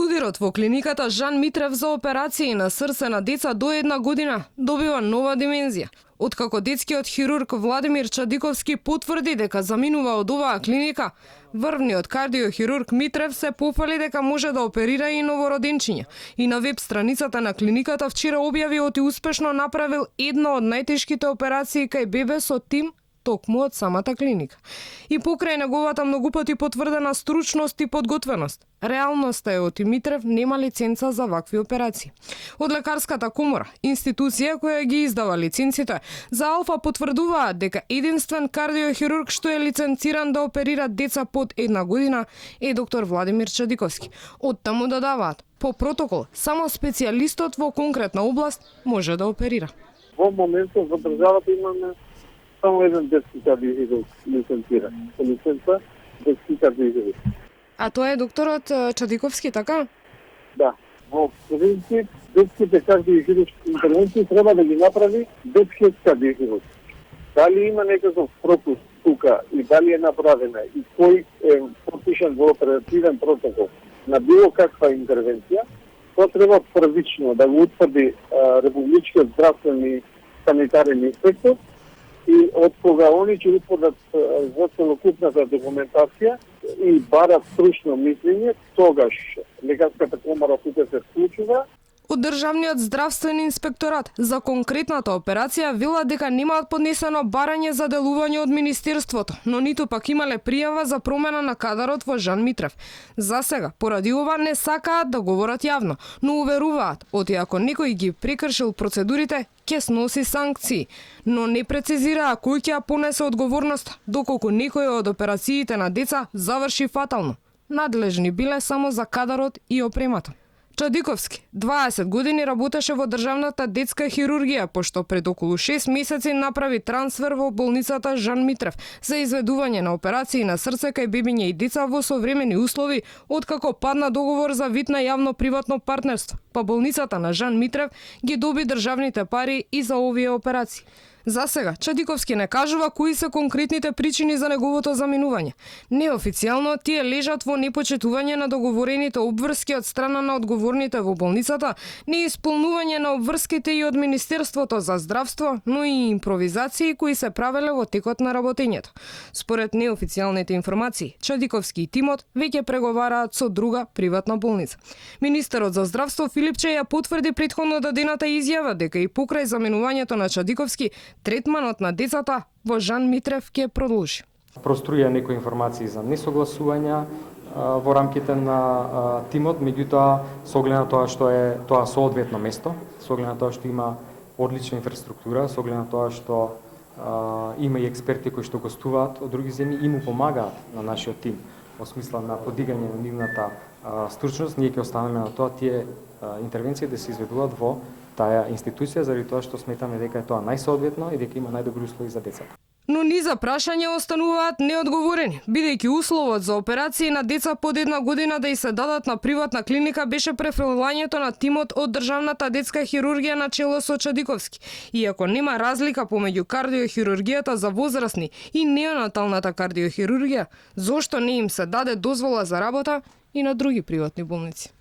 Судирот во клиниката Жан Митрев за операции на срце на деца до 1 година добива нова димензија. Откако детскиот хирург Владимир Чадиковски потврди дека заминува од оваа клиника, врвниот кардиохирург Митрев се пофали дека може да оперира и новороденчиња. И на веб страницата на клиниката вчера објави оти успешно направил една од најтешките операции кај бебе со тим токму од самата клиника. И покрај неговата многупати потврдена стручност и подготвеност, реалноста е оти Митрев нема лиценца за вакви операции. Од лекарската комора, институција која ги издава лиценците, за Алфа потврдуваат дека единствен кардиохирург што е лиценциран да оперира деца под 1 година е доктор Владимир Чадиковски. Оттаму додаваат, по протокол, само специјалистот во конкретна област може да оперира. Во моментот во државата имаме само еден детски кардиохирург лиценциран. Со лиценца детски кардиохирург. А тоа е докторот Чадиковски, така? Да. Во принцип, детските кардиохируршки интервенции треба да ги направи детскиот кардиохирург. Дали има некаков пропуск тука и дали е направена и кој е пропишан во оперативен протокол на било каква интервенција, тоа треба првично да го утврди Републичкиот здравствени санитарен инспектор и од кога они ќе утврдат за целокупната документација и барат стручно мислење, тогаш лекарската комора тука се вклучува. Од Државниот здравствен инспекторат за конкретната операција велат дека немаат поднесено барање за делување од Министерството, но ниту пак имале пријава за промена на кадарот во Жан Митрев. За сега, поради ова не сакаат да говорат јавно, но уверуваат, оти ако некој ги прекршил процедурите, ќе сноси санкции, но не прецизираа кој ќе ја понесе одговорност доколку некој од операциите на деца заврши фатално. Надлежни биле само за кадарот и опремата. Чадиковски, 20 години работеше во државната детска хирургија, пошто пред околу 6 месеци направи трансфер во болницата Жан Митрев за изведување на операции на срце кај бебиња и деца во современи услови, откако падна договор за вид на јавно-приватно партнерство, па болницата на Жан Митрев ги доби државните пари и за овие операции. За сега, Чадиковски не кажува кои се конкретните причини за неговото заминување. Неофицијално тие лежат во непочитување на договорените обврски од страна на одговорните во болницата, неисполнување на обврските и од Министерството за здравство, но и импровизации кои се правеле во текот на работењето. Според неофицијалните информации, Чадиковски и тимот веќе преговараат со друга приватна болница. Министерот за здравство Филипче ја потврди претходно дадената изјава дека и покрај заминувањето на Чадиковски, третманот на децата во Жан Митрев ќе продолжи. Проструја некои информации за несогласувања во рамките на тимот, меѓутоа со оглед на тоа што е тоа соодветно место, со оглед на тоа што има одлична инфраструктура, со оглед на тоа што има и експерти кои што гостуваат од други земји и му помагаат на нашиот тим во смисла на подигање на нивната стручност, ние ќе останеме на тоа тие интервенции да се изведуваат во таа институција, заради тоа што сметаме дека е тоа најсоодветно и дека има најдобри услови за децата. Но низа прашања остануваат неодговорени, бидејќи условот за операции на деца под 1 година да и се дадат на приватна клиника беше префрлањето на тимот од државната детска хирургија на чело со Чадиковски. Иако нема разлика помеѓу кардиохирургијата за возрастни и неонаталната кардиохирургија, зошто не им се даде дозвола за работа и на други приватни болници?